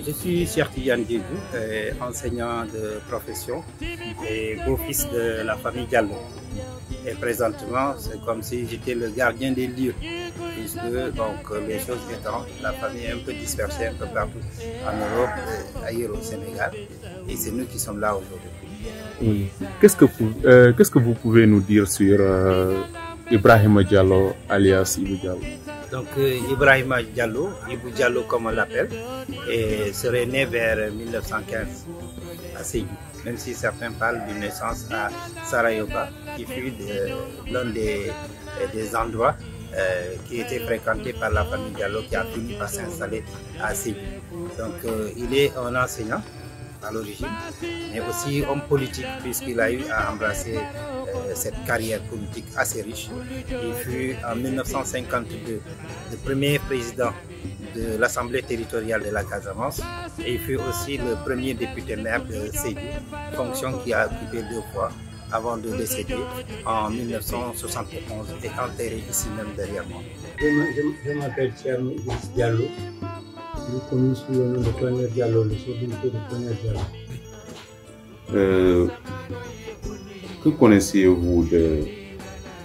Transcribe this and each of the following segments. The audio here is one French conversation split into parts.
Je suis Cheikh Tidiane Diédhiou, enseignant de profession et beau-fils de la famille Diallo. Et présentement, c'est comme si j'étais le gardien des lieux, puisque donc, les choses étant, la famille est un peu dispersée un peu partout en Europe, ailleurs au Sénégal, et c'est nous qui sommes là aujourd'hui. Oui. Qu'est-ce que vous pouvez nous dire sur Ibrahima Diallo, alias Ibou Diallo? Donc Ibrahima Diallo, Ibou Diallo comme on l'appelle, serait né vers 1915 à Sédhiou, même si certains parlent d'une naissance à Sarayoba, qui fut l'un des endroits qui était fréquenté par la famille Diallo qui a fini par s'installer à Sédhiou. Donc il est un enseignant à l'origine, mais aussi homme politique, puisqu'il a eu à embrasser cette carrière politique assez riche. Il fut en 1952 le premier président de l'Assemblée territoriale de la Casamance et il fut aussi le premier député maire de Sédhiou, fonction qu'il a occupée 2 fois avant de décéder en 1971 et enterré ici même derrière moi. Je m'appelle Thierno Idriss Diallo. Je suis connu sous le nom de Tonnerre Diallo, le sobriquet de Tonnerre Diallo. Que connaissiez-vous de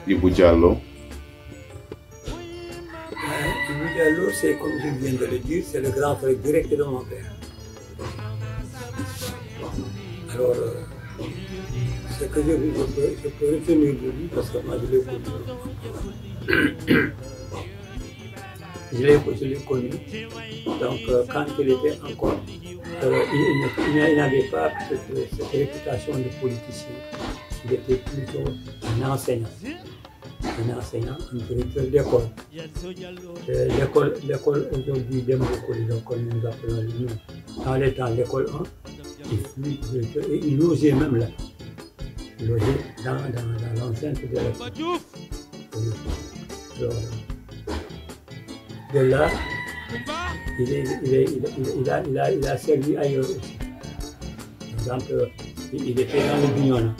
Ibou Diallo? Ibou Diallo, c'est comme je viens de le dire, c'est le grand frère direct de mon père. Alors, ce que je peux retenir de lui, parce que moi je l'ai connu. Je l'ai connu. Donc, quand il était encore, il n'avait pas cette réputation de politicien. Il était plutôt un enseignant, un directeur d'école. L'école aujourd'hui, comme nous appelons nous, dans les temps, l'école 1, il fut directeur et il logeait même là. Il logeait dans l'enceinte de l'école. De là, il a servi ailleurs aussi. Par exemple, il était dans le Bignona,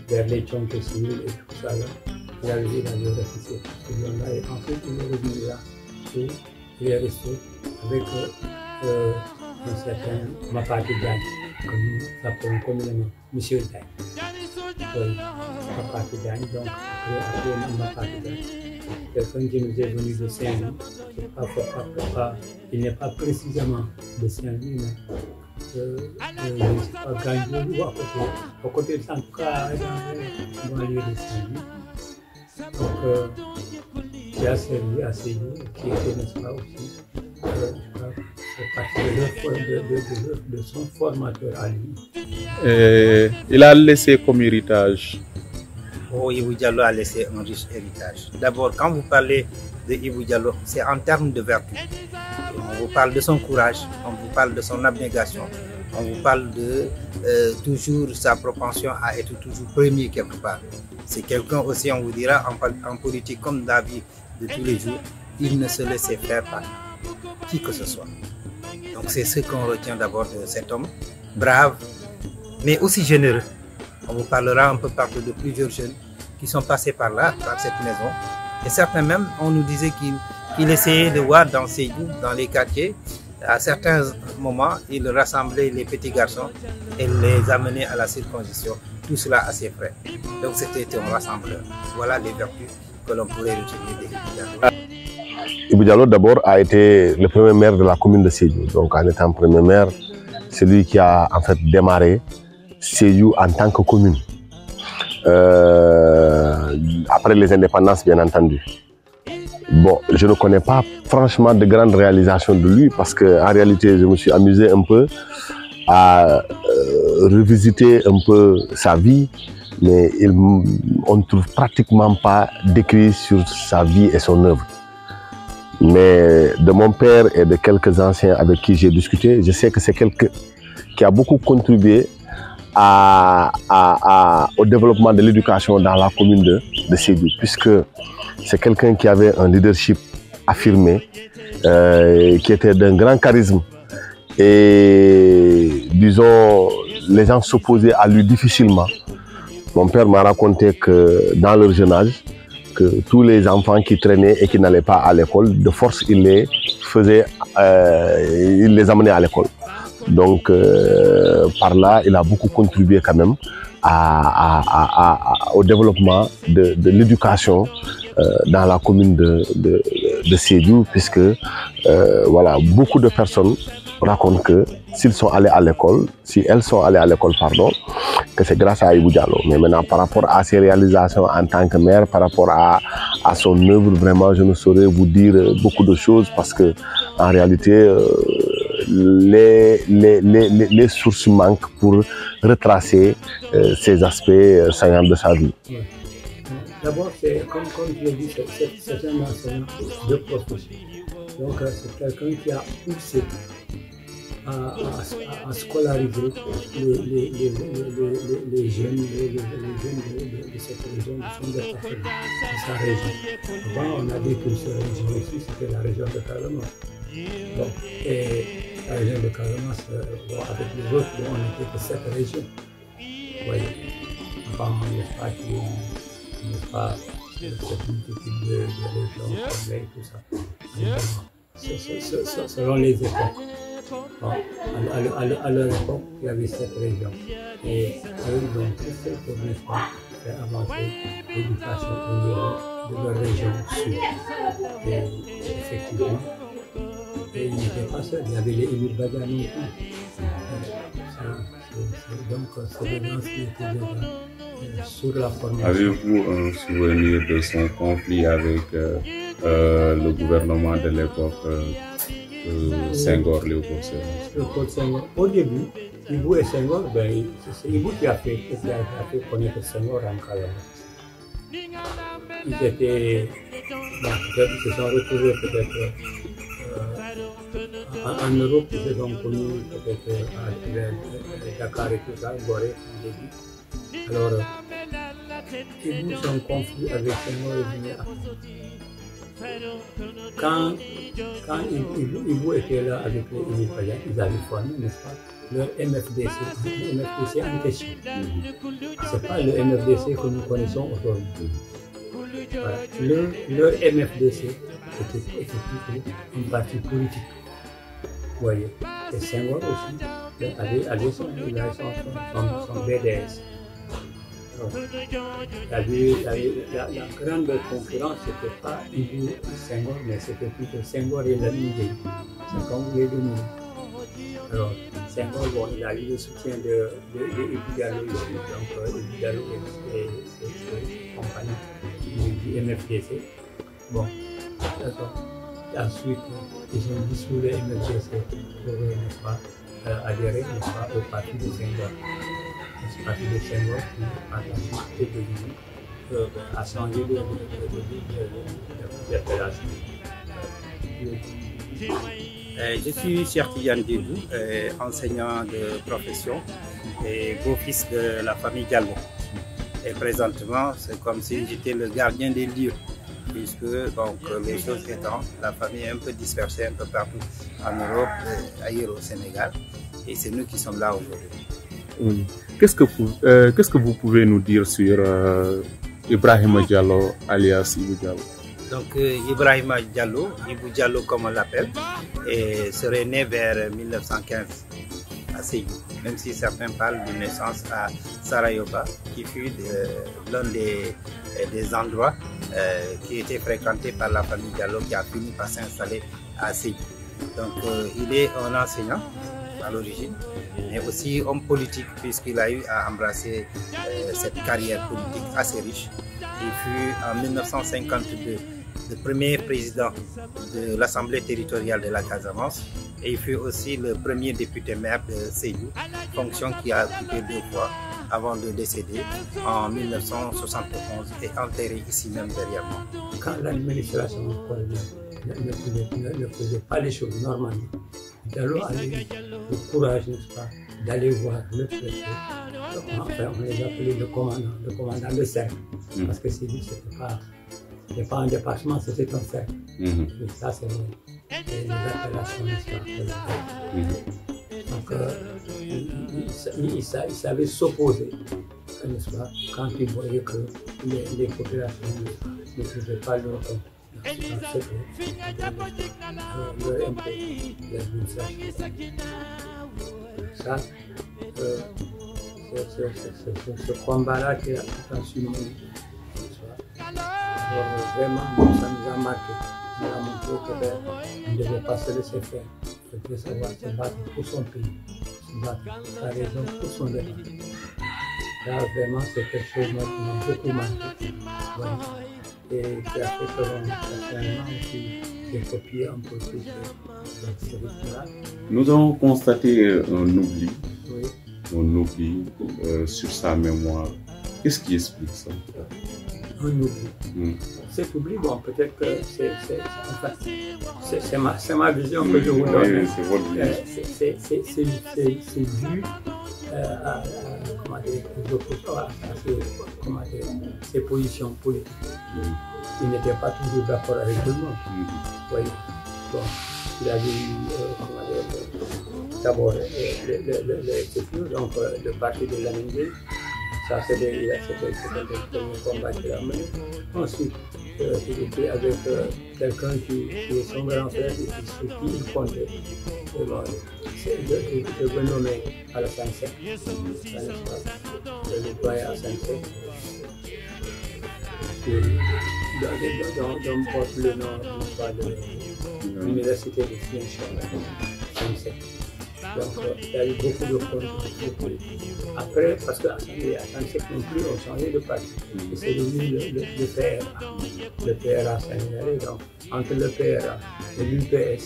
vers les Tchonkessil et tout ça là. Il avait dit dans le récit là et ensuite il est revenu là et il est resté avec un certain Mapati Diagne, comme nous appelons communément Monsieur Diagne. Mapati Diagne, donc après Mapati Diagne. Quelqu'un qui nous est venu de Saint-Louis, il n'est pas précisément de Saint-Louis, mais je ne sais pas, Gandiol ou à côté de Santuka, dans le lieu de Saint-Louis. Donc, qui a servi à Sédhiou, qui était, n'est-ce pas, aussi, partie de son formateur à lui. Il a laissé comme héritage. Oh, Ibou Diallo a laissé un riche héritage. D'abord, quand vous parlez de Ibou Diallo, c'est en termes de vertu. On vous parle de son courage, on vous parle de son abnégation, on vous parle de toujours sa propension à être toujours premier quelque part. C'est quelqu'un aussi, on vous dira, en politique comme dans la vie de tous les jours, il ne se laissait faire par qui que ce soit. Donc c'est ce qu'on retient d'abord de cet homme, brave, mais aussi généreux. On vous parlera un peu partout de plusieurs jeunes qui sont passés par là, par cette maison. Et certains même, on nous disait qu'il essayait de voir dans Sédhiou, dans les quartiers. À certains moments, il rassemblait les petits garçons et les amenait à la circoncision. Tout cela assez frais. Donc c'était un rassembleur. Voilà les vertus que l'on pourrait retenir d'Ibou Diallo. Ibou Diallo d'abord a été le premier maire de la commune de Sédhiou. Donc en étant premier maire, c'est lui qui a en fait démarré Sédhiou en tant que commune. Après les indépendances, bien entendu. Bon, je ne connais pas franchement de grandes réalisations de lui parce qu'en réalité, je me suis amusé un peu à revisiter un peu sa vie, mais on ne trouve pratiquement pas d'écrit sur sa vie et son œuvre. Mais de mon père et de quelques anciens avec qui j'ai discuté, je sais que c'est quelqu'un qui a beaucoup contribué au développement de l'éducation dans la commune de Sédhiou, puisque c'est quelqu'un qui avait un leadership affirmé, qui était d'un grand charisme et disons, les gens s'opposaient à lui difficilement. Mon père m'a raconté que dans leur jeune âge, que tous les enfants qui traînaient et qui n'allaient pas à l'école, de force, il les amenait à l'école. Donc, par là, il a beaucoup contribué quand même au développement de l'éducation dans la commune de Sédhiou, puisque voilà, beaucoup de personnes racontent que s'ils sont allés à l'école, si elles sont allées à l'école, pardon, que c'est grâce à Ibou Diallo. Mais maintenant, par rapport à ses réalisations en tant que maire, par rapport à son œuvre, vraiment, je ne saurais vous dire beaucoup de choses parce que, en réalité, les sources manquent pour retracer ces aspects saillants de sa vie. D'abord, comme je l'ai dit, c'est un enseignant de profession. Donc, c'est quelqu'un qui a poussé à scolariser les jeunes de cette région, de son département, de sa région. Avant, on a dit qu'une seule région ici, c'était la région de Casamance. Bon, et la région de Casamance, bon, avec les autres, bon, on n'était que cette région. Vous voyez, enfin, n'est-ce pas, cette multitude de régions, et tout ça. Selon les époques. Bon, à leur époque, il y avait cette région. Et eux, ils ont tout fait pour, n'est-ce pas, faire avancer l'éducation au niveau de leur région sud. Et effectivement, il n'était pas seul, il y avait les Émile Badian. Donc, c'est des gens qui étaient déjà sur la formation. Avez-vous un souvenir de son conflit avec le gouvernement de l'époque Senghor, Léopold Senghor. Au début, Ibou et Senghor, ben, c'est Ibou qui a fait connaître Senghor en Casamance. Ils étaient, bon, ils se sont retrouvés peut-être en Europe, ils se sont connus peut-être à Dakar et tout ça, Gorée, au début. Alors, Ibou, son conflit avec Senghor est venu après. Quand Ibou était là avec les Émile Badian, ils avaient formé, n'est-ce pas, leur MFDC, le MFDC en question. Ce n'est pas le MFDC que nous connaissons aujourd'hui. Voilà. Leur MFDC était plutôt une partie politique. Vous voyez. Et Senghor aussi avait son BDS. Donc, la grande concurrence, ce n'était pas Ibou et Senghor, mais c'était plutôt Senghor et Lamine Gueye. C'est comme vous les dominez. Alors, Senghor, bon, il a eu le soutien de Ibou Diallo ici, donc Ibou Diallo et ses compagnons du MFDC. Bon, d'accord. Ensuite, ils ont dissous le MFDC pour, n'est-ce pas, adhérer, n'est-ce pas, au parti de Senghor. Le parti de Senghor qui, par la suite, est devenu, a changé d'appellation. Je suis Cheikh Tidiane Dibou, enseignant de profession et beau-fils de la famille Diallo. Et présentement, c'est comme si j'étais le gardien des lieux, puisque donc, les choses étant, la famille est un peu dispersée un peu partout en Europe, ailleurs au Sénégal, et c'est nous qui sommes là aujourd'hui. Oui. Qu'est-ce que vous pouvez nous dire sur Ibrahima Diallo, alias Ibou Diallo? Donc Ibrahima Diallo, Ibou Diallo comme on l'appelle, serait né vers 1915 à Sédhiou, même si certains parlent d'une naissance à Sarayoba, qui fut l'un des endroits qui était fréquenté par la famille Diallo, qui a fini par s'installer à Sédhiou. Donc il est un enseignant à l'origine, mais aussi homme politique, puisqu'il a eu à embrasser cette carrière politique assez riche. Il fut en 1952 le premier président de l'Assemblée territoriale de la Casamance et il fut aussi le premier député maire de Sédhiou, fonction qu'il a occupé 2 fois avant de décéder en 1971 et enterré ici même derrière moi. Quand l'administration ne faisait pas les choses normalement, Diallo avait le courage, n'est-ce pas, d'aller voir le préfet. Enfin, on les appelait le commandant de cercle, parce que c'est lui, c'était pas n'est pas un département, c'était un cercle. Mhm. Et ça, c'est les appellations d'histoire. Donc, il savait s'opposer, n'est-ce pas, quand il voyait que les populations ne pouvaient pas leur imposer l'administration. Ça, ce combat-là qui a su mener. Vraiment, ça nous a marqué. On a montré qu'on ne devait pas se laisser faire. Il devait savoir se battre pour son pays, se battre pour sa région, pour son département. Là, vraiment, c'est quelque chose qui m'a beaucoup marqué. Ouais. Et qui a fait que l'on a finalement aussi copié un peu plus ce rythme-là. Nous avons constaté un oubli. Oui. Un oubli sur sa mémoire. Qu'est-ce qui explique ça? Un oubli. Cet oubli, bon, peut-être que c'est ma vision que je vous donne. Oui, c'est votre vision. C'est dû à ses positions politiques. Il n'était pas toujours d'accord avec tout le monde. Voyez. Bon, il avait eu d'abord le parti de l'ANG. Ça, c'était le premier combat qu'il a mené. Ensuite, il était avec quelqu'un qui est son grand frère et sur qui il comptait. Je vais nommer Alassane Seck, le doyen Alassane Seck, dont porte le nom de l'université de Ziguinchor. Donc, il y a eu beaucoup de comptes. Après, parce qu'à Saint-Sec non plus, on changeait de parti. Et c'est devenu le PRA. Le PRA sénégalais. Donc, entre le PRA et l'UPS,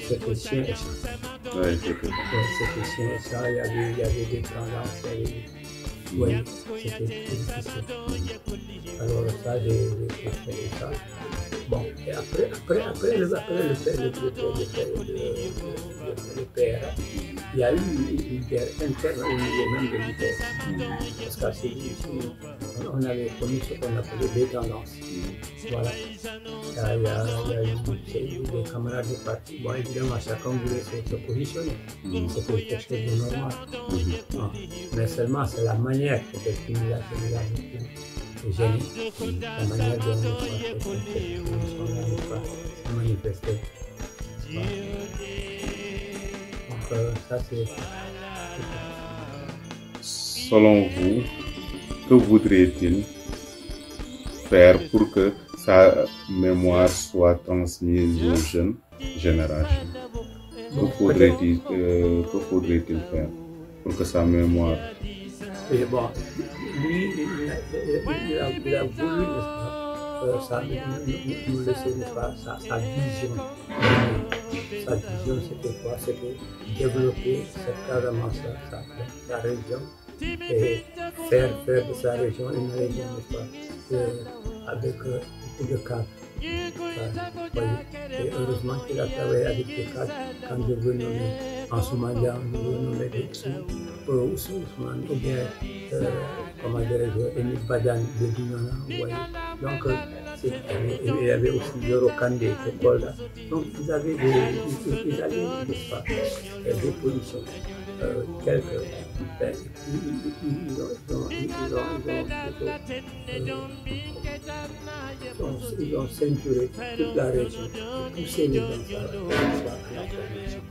c'était chien et chat. Ouais, c'était chien et chat, il y avait des tendances. Oui, c'était difficile. Alors, ça, j'ai fait ça. Bon, et après le PRA, il y a eu une guerre interne au niveau même de l'UPS. Parce qu'on avait connu ce qu'on appelait des tendances. Voilà. Il y a eu des camarades de parti. Bon, évidemment, chacun voulait se positionner. C'était quelque chose de normal. Mais seulement, c'est la manière peut-être qu'il nous a gêné. La manière dont on va se manifester. Donc, ça, c'est. Selon vous, que voudrait-il faire pour que sa mémoire soit transmise aux jeunes générations? Que faudrait-il faire pour que sa mémoire... Et bon, lui, il a voulu, nous laisser, n'est-ce pas, sa vision. Sa vision, c'était quoi? C'était développer carrément sa région et faire de sa région une région, n'est-ce pas, avec beaucoup de cadres. Et heureusement qu'il a travaillé avec des cadres. Quand je veux nommer Ansoumadia, je veux nommer Ousmane, ou bien, comment dirais-je, Émile Badan de Bignona, vous voyez. Donc, il y avait aussi Yoro Kandé de Kolda. Donc, ils avaient n'est-ce pas, des positions. Ils ont ceinturé toute la région, poussé les gens à la formation.